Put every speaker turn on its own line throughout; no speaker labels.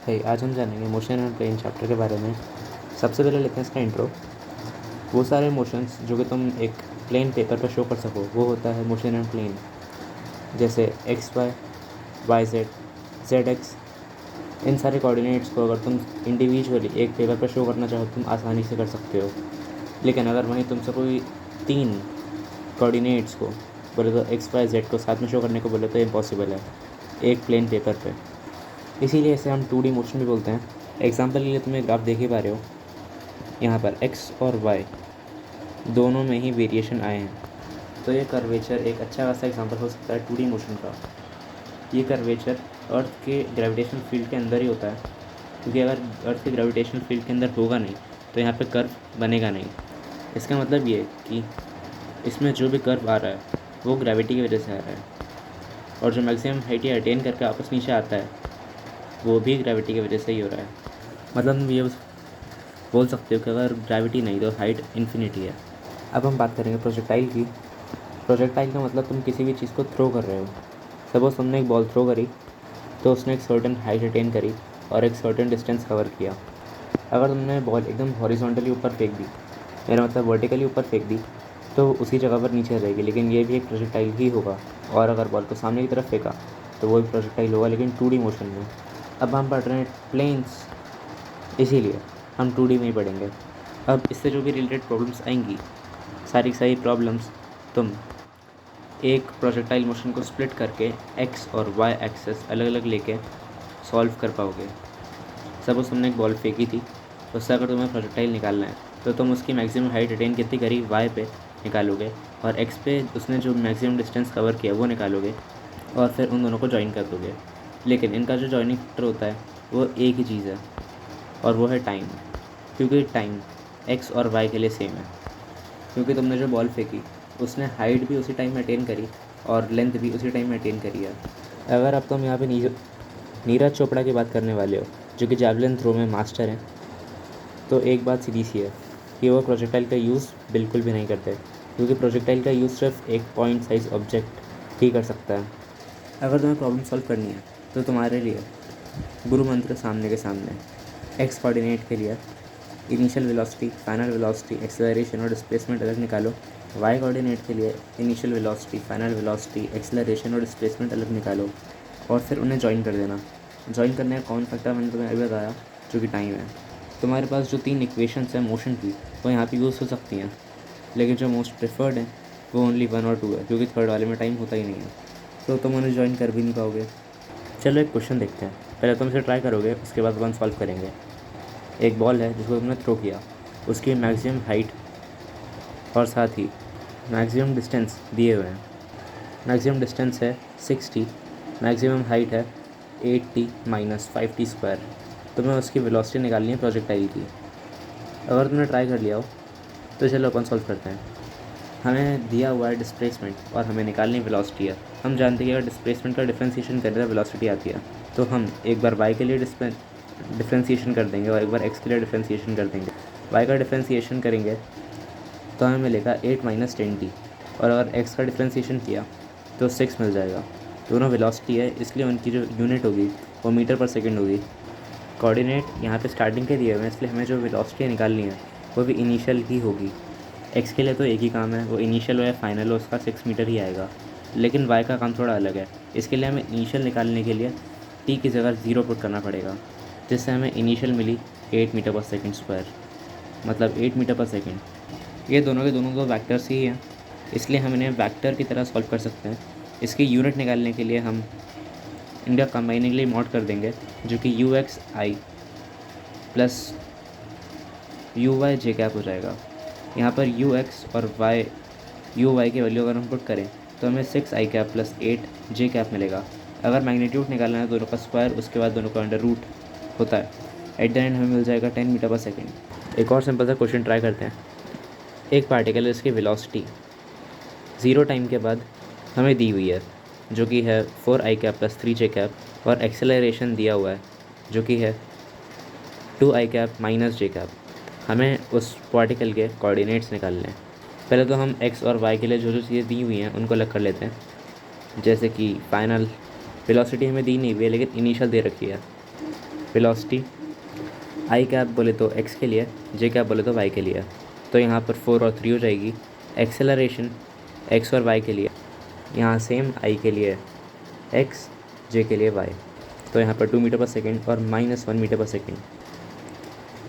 आज हम जानेंगे मोशन एंड प्लेन चैप्टर के बारे में। सबसे पहले लेते हैं इसका इंट्रो। वो सारे मोशंस जो कि तुम एक प्लेन पेपर पर शो कर सको वो होता है मोशन एंड प्लेन। जैसे एक्स वाई जेड एक्स, इन सारे कोऑर्डिनेट्स को अगर तुम इंडिविजुअली एक पेपर पर शो करना चाहो तुम आसानी से कर सकते हो। लेकिन अगर वहीं तुमसे कोई 3 कोऑर्डिनेट्स को बोले तो एक्स वाई जेड को साथ में शो करने को बोले तो इम्पॉसिबल है एक प्लेन पेपर पे। इसीलिए इसे हम 2D मोशन भी बोलते हैं। एग्जाम्पल के लिए तुम एक ग्राफ देख ही पा रहे हो, यहाँ पर एक्स और वाई दोनों में ही वेरिएशन आए हैं। तो ये कर्वेचर एक अच्छा खासा एग्जाम्पल हो सकता है 2D मोशन का। ये कर्वेचर अर्थ के ग्रेविटेशनल फील्ड के अंदर ही होता है, क्योंकि अगर अर्थ के ग्रेविटेशनल फील्ड के अंदर होगा नहीं तो यहाँ पे कर्व बनेगा नहीं। इसका मतलब ये कि इसमें जो भी कर्व आ रहा है वो ग्रेविटी की वजह से आ रहा है, और जो मैक्सिमम हाइट या अटेन करके वापस नीचे आता है वो भी ग्रेविटी की वजह से ही हो रहा है। मतलब तुम ये बोल सकते हो कि अगर ग्रेविटी नहीं तो हाइट इन्फिनिटी है। अब हम बात करेंगे प्रोजेक्टाइल की। प्रोजेक्टाइल का मतलब तुम किसी भी चीज़ को थ्रो कर रहे हो। सपोज तुमने एक बॉल थ्रो करी तो उसने एक सर्टेन हाइट अटेन करी और एक सर्टेन डिस्टेंस कवर किया। अगर तुमने बॉल एकदम हॉरिजॉन्टली ऊपर फेंक दी, मेरा मतलब वर्टिकली ऊपर फेंक दी, तो उसी जगह पर नीचे रहेगी, लेकिन ये भी एक प्रोजेक्टाइल ही होगा। और अगर बॉल को सामने की तरफ फेंका तो वो भी प्रोजेक्टाइल होगा, लेकिन 2D मोशन में। अब हम पढ़ रहे हैं प्लेन्स, इसीलिए हम 2D में ही पढ़ेंगे। अब इससे जो भी रिलेटेड प्रॉब्लम्स आएंगी, सारी सारी प्रॉब्लम्स तुम एक प्रोजेक्टाइल मोशन को स्प्लिट करके एक्स और वाई एक्सेस अलग अलग लेके सॉल्व कर पाओगे। सपोज तुमने एक बॉल फेंकी थी, उससे अगर तुम्हें प्रोजेक्टाइल निकालना है तो तुम उसकी मैक्सिमम हाइट अटेन कितनी करी वाई पे निकालोगे, और एक्स पे उसने जो मैक्सिमम डिस्टेंस कवर किया वो निकालोगे, और फिर उन दोनों को ज्वाइन कर दोगे। लेकिन इनका जो जॉइनिंग फैक्टर होता है वो एक ही चीज़ है, और वो है टाइम। क्योंकि टाइम एक्स और वाई के लिए सेम है, क्योंकि तुमने जो बॉल फेंकी उसने हाइट भी उसी टाइम में अटेन करी और लेंथ भी उसी टाइम में अटेन करी है। अगर अब तुम यहाँ पे नीरज चोपड़ा की बात करने वाले हो, जो कि जैवलिन थ्रो में मास्टर हैं, तो एक बात सीधी सी है कि वो प्रोजेक्टाइल का यूज़ बिल्कुल भी नहीं करते, क्योंकि प्रोजेक्टाइल का यूज़ सिर्फ एक पॉइंट साइज ऑब्जेक्ट ही कर सकता है। अगर तुम्हें प्रॉब्लम सॉल्व करनी है तो तुम्हारे लिए गुरु मंत्र सामने के सामने। एक्स कोऑर्डिनेट के लिए initial velocity, final velocity, acceleration और डिस्प्लेसमेंट अलग निकालो। वाई कोऑर्डिनेट के लिए initial velocity, final velocity, acceleration और डिस्प्लेसमेंट अलग निकालो, और फिर उन्हें ज्वाइन कर देना। ज्वाइन करने का कौन फैक्टर मैंने तुम्हें अभी बताया, जो कि टाइम है। तुम्हारे पास जो 3 इक्वेशंस हैं मोशन की वो यहाँ पे यूज़ हो सकती हैं, लेकिन जो मोस्ट प्रेफर्ड है वो ओनली 1 और 2 है, क्योंकि थर्ड वाले में टाइम होता ही नहीं है, तो तुम उन्हें ज्वाइन कर भी नहीं पाओगे। चलो एक क्वेश्चन देखते हैं। पहले तुम इसे ट्राई करोगे, उसके बाद अपन सॉल्व करेंगे। एक बॉल है जिसको तुमने थ्रो किया, उसकी मैक्सिमम हाइट और साथ ही मैक्सिमम डिस्टेंस दिए हुए हैं। मैक्सिमम डिस्टेंस है 60, मैक्सिमम हाइट है 80 माइनस 5t²। तुम्हें उसकी वेलोसिटी निकालनी है प्रोजेक्टाइल की। अगर तुमने ट्राई कर लिया हो तो चलो अपन सॉल्व करते हैं। हमें दिया हुआ है डिस्प्लेसमेंट और हमें निकालनी वेलोसिटी है। हम जानते हैं कि अगर डिस्प्लेसमेंट का डिफ्रेंसिएशन करें तो वेलोसिटी आती है, तो हम एक बार वाई के लिए डिफ्रेंसिएशन कर देंगे और एक बार एक्स के लिए डिफ्रेंसिएशन कर देंगे। वाई का डिफ्रेंसिएशन करेंगे तो हमें मिलेगा 8 माइनस 10t, और अगर एक्स का डिफ्रेंसिएशन किया तो 6 मिल जाएगा। दोनों वेलोसिटी है, इसलिए उनकी जो यूनिट होगी वो मीटर पर सेकेंड होगी। कोऑर्डिनेट यहाँ पे स्टार्टिंग के दिए हुए हैं, इसलिए हमें जो वेलोसिटी निकालनी है वो भी इनिशियल ही होगी। एक्स के लिए तो एक ही काम है, वो इनिशियल हो या फाइनल हो उसका 6 मीटर ही आएगा। लेकिन वाई का काम थोड़ा अलग है। इसके लिए हमें इनिशियल निकालने के लिए टी की जगह 0 पुट करना पड़ेगा, जिससे हमें इनिशियल मिली 8 मीटर पर सेकेंड स्क्वायर, मतलब 8 मीटर पर सेकेंड। ये दोनों के दोनों तो वैक्टर्स ही हैं, इसलिए हम इन्हें वैक्टर की तरह सॉल्व कर सकते हैं। इसकी यूनिट निकालने के लिए हम इनका कंबाइनिंगली मॉड कर देंगे, जो कि UXI प्लस UY जे कैप हो जाएगा। यहाँ पर UX और UY की वैल्यू अगर हम पुट करें तो हमें 6i कैप प्लस 8 जे कैप मिलेगा। अगर मैग्नीट्यूड निकालना है दोनों का स्क्वायर, उसके बाद दोनों का अंडर रूट होता है, एट द एंड हमें मिल जाएगा 10 मीटर पर सेकेंड। एक और सिंपल सा क्वेश्चन ट्राई करते हैं। एक पार्टिकल है इसकी वेलोसिटी 0 टाइम के बाद हमें दी हुई है, जो कि है 4i कैप प्लस 3 जे कैप, और एक्सेलरेशन दिया हुआ है जो कि है 2i कैप माइनस जे कैप। हमें उस पार्टिकल के कोऑर्डिनेट्स निकालने हैं। पहले तो हम एक्स और वाई के लिए जो जो चीज़ें दी हुई हैं उनको अलग कर लेते हैं। जैसे कि फाइनल वेलोसिटी हमें दी नहीं हुई है, लेकिन इनिशियल दे रखी है। वेलोसिटी आई कैप बोले तो एक्स के लिए, जे कैप बोले तो वाई के लिए। तो यहाँ पर 4 और 3 हो जाएगी। एक्सेलरेशन एक्स और वाई के लिए, यहाँ सेम आई के लिए एक्स, जे के लिए वाई। तो यहाँ पर 2 मीटर पर सेकेंड और -1 मीटर पर सेकेंड।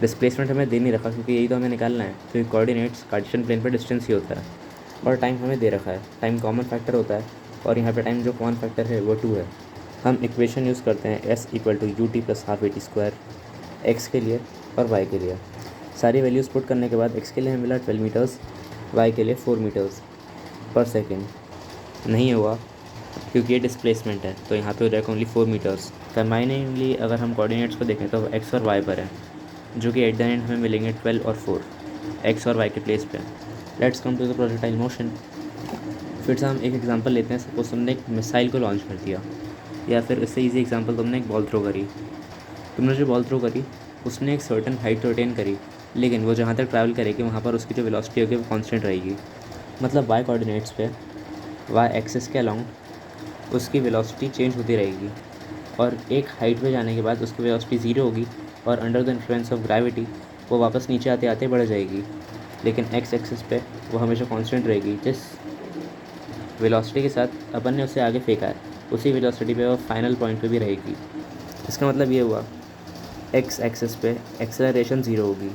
डिस्प्लेसमेंट हमें दे नहीं रखा क्योंकि यही तो हमें निकालना है, क्योंकि कोऑर्डिनेट्स कार्टेशियन प्लेन पर डिस्टेंस ही होता है। और टाइम हमें दे रखा है, टाइम कॉमन फैक्टर होता है और यहाँ पे टाइम जो कॉमन फैक्टर है वो 2 है। हम इक्वेशन यूज़ करते हैं S = ut + ½ at², एक्स के लिए और वाई के लिए। सारी वैल्यूज़ पुट करने के बाद एक्स के लिए हमें मिला 12 मीटर्स, वाई के लिए 4 मीटर्स पर सेकेंड। नहीं हुआ क्योंकि ये डिस्प्लेसमेंट है, तो यहाँ पे हो जाएगा ओनली 4 मीटर्स। कंबाइनिंगली अगर हम कोऑर्डिनेट्स को देखें तो एक्स और वाई पर है, जो कि एट द एंड हमें मिलेंगे 12 और 4 एक्स और वाई के प्लेस पे। Let's come to the projectile motion. फिर से हम एक एग्जांपल लेते हैं। सपोज तुमने एक मिसाइल को लॉन्च कर दिया, या फिर इससे ईजी एग्जांपल तुमने एक बॉल थ्रो करी। तुमने जो बॉल थ्रो करी उसने एक सर्टन हाइट तो अटेन करी, लेकिन वो जहाँ तक ट्रैवल करेगी वहाँ पर उसकी जो वेलोसिटी होगी वो कांस्टेंट रहेगी। मतलब वाई कोऑर्डिनेट्स पे, वाई एक्सिस के अलॉन्ग उसकी वेलोसिटी चेंज होती रहेगी, और एक हाइट पे जाने के बाद उसकी वेलोसिटी 0 होगी और under the influence of gravity वो वापस नीचे आते आते बढ़ जाएगी। लेकिन एक्स एक्सिस पे वो हमेशा कांस्टेंट रहेगी। जिस वेलोसिटी के साथ अपन ने उससे आगे फेंका है उसी वेलोसिटी पे वो फाइनल पॉइंट पे भी रहेगी। इसका मतलब ये हुआ एक्स एक्सिस पे एक्सेलरेशन 0 होगी।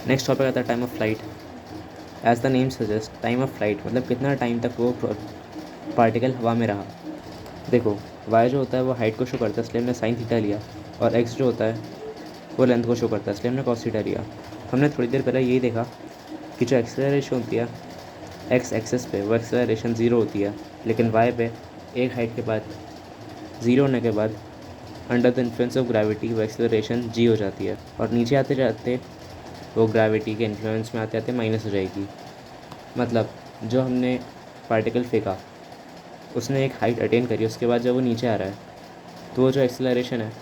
नेक्स्ट टॉपिक आता है time of flight. As the name suggest, time of flight मतलब कितना टाइम तक वो पार्टिकल हवा में रहा। देखो वाई जो होता है वो हाइट को शो करता है, इसलिए हमने साइन थीटा लिया, और एक्स जो होता है वो लेंथ को शो करता है, इसलिए हमने कॉस थीटा लिया। हमने थोड़ी देर पहले यही देखा कि जो एक्सेलरेशन होती है एक्स एक्सिस पे वो एक्सेलरेशन 0 होती है, लेकिन वाई पे एक हाइट के बाद 0 होने के बाद under the influence of gravity वो एक्सेलरेशन जी हो जाती है, और नीचे आते जाते वो ग्रेविटी के इन्फ्लुएंस में आते आते माइनस हो जाएगी। मतलब जो हमने पार्टिकल फेंका उसने एक हाइट अटेन करी, उसके बाद जब वो नीचे आ रहा है तो वो जो एक्सेलरेशन है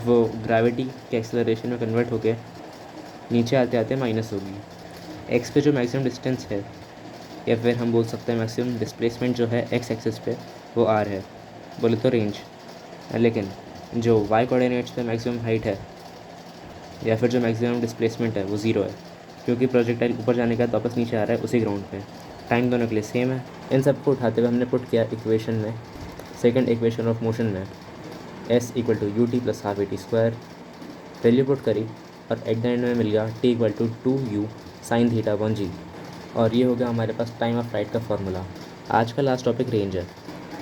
वो ग्रेविटी के एक्सेलरेशन में कन्वर्ट होकर नीचे आते आते माइनस होगी। एक्स पे जो मैक्सिमम डिस्टेंस है, या फिर हम बोल सकते हैं मैक्सिमम डिस्प्लेसमेंट जो है एक्स एक्सिस पे वो आर है, बोले तो रेंज। लेकिन जो वाई कोऑर्डिनेट्स पे मैक्सिमम हाइट है या फिर जो मैक्सिमम डिस्प्लेसमेंट है वो 0 है, क्योंकि प्रोजेक्टाइल ऊपर जाने के बाद वापस नीचे आ रहा है उसी ग्राउंड पे। टाइम दोनों के लिए सेम है। इन सब को उठाते हुए हमने पुट किया इक्वेशन में, सेकंड इक्वेशन ऑफ मोशन में, S = ut + ½ at²। Value put करी और एट द एंड में मिल गया T = 2u sin θ/g। और ये हो गया हमारे पास टाइम ऑफ फ्लाइट का फार्मूला। आज का लास्ट टॉपिक रेंज है।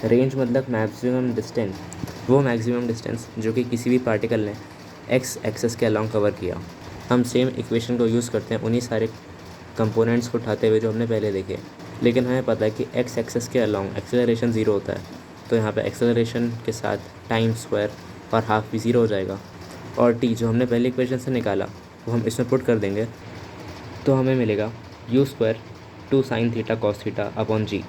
रेंज मतलब मैक्सिमम डिस्टेंस, वो मैक्सिमम डिस्टेंस जो कि किसी भी पार्टिकल ने एक्स एक्सेस के अलॉन्ग कवर किया। हम सेम इक्वेशन को यूज़ करते हैं उन्हीं सारे कंपोनेंट्स को उठाते हुए जो हमने पहले देखे, लेकिन हमें पता है कि एक्स एक्सेस के अलॉन्ग एक्सेलरेशन 0 होता है, तो यहाँ पे एक्सेलरेशन के साथ टाइम स्क्वायर और हाफ भी 0 हो जाएगा, और टी जो हमने पहले इक्वेशन से निकाला वो हम इसमें पुट कर देंगे, तो हमें मिलेगा u² 2 sin θ cos θ/g।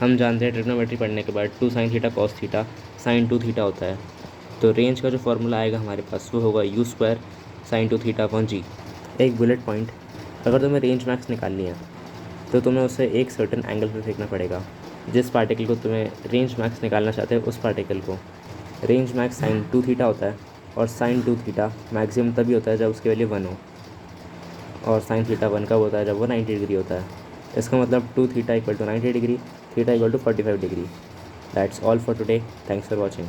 हम जानते हैं ट्रिग्नोमेट्री पढ़ने के बाद 2 sin θ cos θ sin 2 θ होता है, तो रेंज का जो फार्मूला आएगा हमारे पास वो होगा u² sin 2 θ/g। एक बुलेट पॉइंट, अगर तुम्हें रेंज मैक्स निकालनी है तो तुम्हें उसे एक सर्टेन एंगल पर फेंकना पड़ेगा। जिस पार्टिकल को तुम्हें रेंज मैक्स निकालना चाहते हो उस पार्टिकल को रेंज मैक्स sin 2 θ होता है, और sin 2 θ मैक्सिमम तभी होता है जब उसकी वैल्यू 1 हो, और sin θ 1 कब होता है जब वो 90 डिग्री होता है। इसका मतलब 2 θ = 90 degree, θ = 45 degree. That's all for today, thanks for watching.